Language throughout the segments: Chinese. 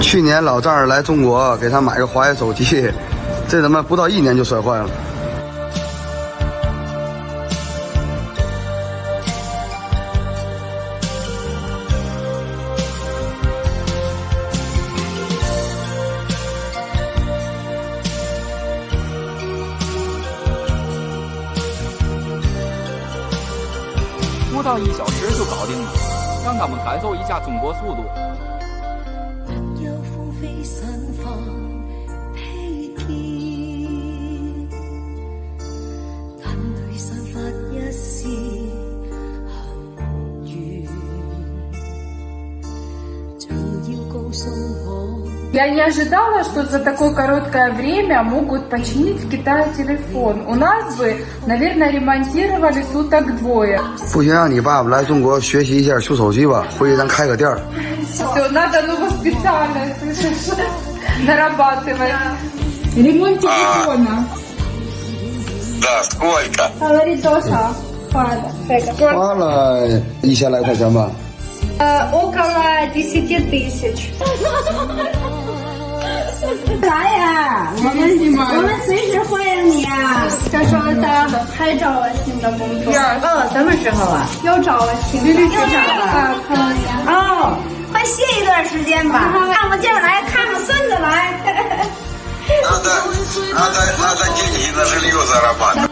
去年老丈人来中国，给他买个华为手机，这他妈不到1年就摔坏了。不到1小时就搞定了，让他们感受一下中国速度。Я не ожидала, что за такое короткое время могут починить в Китае телефон. У нас бы, наверное, ремонтировали суток двое. 不行，让你爸爸来中国学习一下修手机吧，回去咱开个店儿。Все, надо нового специально, слышишь, нарабатывать. Ремонт телефона. Да, сколько? Говорит,多少?花了1000来块钱吧。Около 10 тысяч. 啥呀？我们随时欢迎你啊！他说他还找了新的工作。什么时候啊？又找了新的。又找了。哦，快歇一段时间吧，看我劲儿来，看我孙子来。Надо деньги на жилье зарабатывать.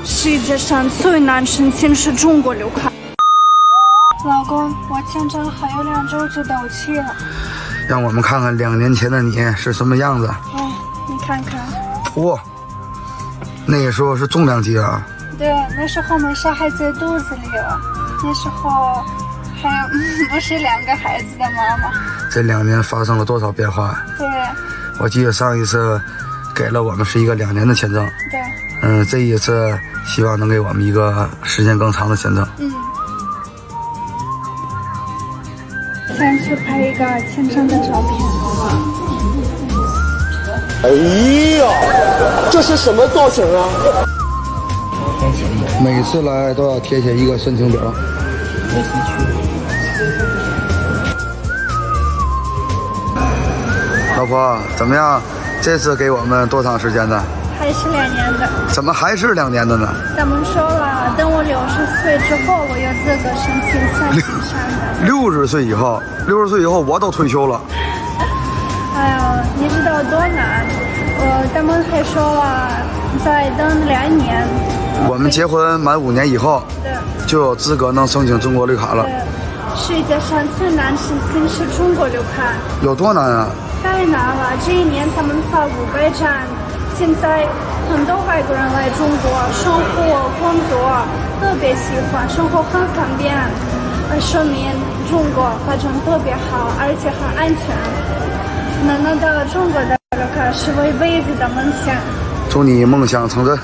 世界上最难申请是中国绿卡。老公，我签证还有2周就到期了。让我们看看2年前的你是什么样子。哎，你看看。哇，那个时候是重量级啊。对，那时候没小孩在肚子里了，那时候还不是2个孩子的妈妈。这2年发生了多少变化？对。我记得上一次给了我们是一个2年的签证。对。这一次希望能给我们一个时间更长的签证。先去拍一个签证的照片。哎呀，这是什么造型啊？每次来都要填写一个申请表。老婆，怎么样？这次给我们多长时间呢？还是2年的。怎么还是2年的呢？咱们说了，等我60岁之后，我有资格申请3级以上的。60岁以后，60岁以后我都退休了。哎呀，你知道多难？咱们还说了，再等2年。我们结婚满5年以后，就有资格能申请中国绿卡了。世界上最难申请是中国绿卡。有多难啊？太难了！这1年他们发500站。现在很多外国人来中国生活、工作，特别喜欢，生活很方便，说明中国发展特别好，而且很安全。能拿到中国的绿卡是我一辈子的梦想。祝你梦想成真。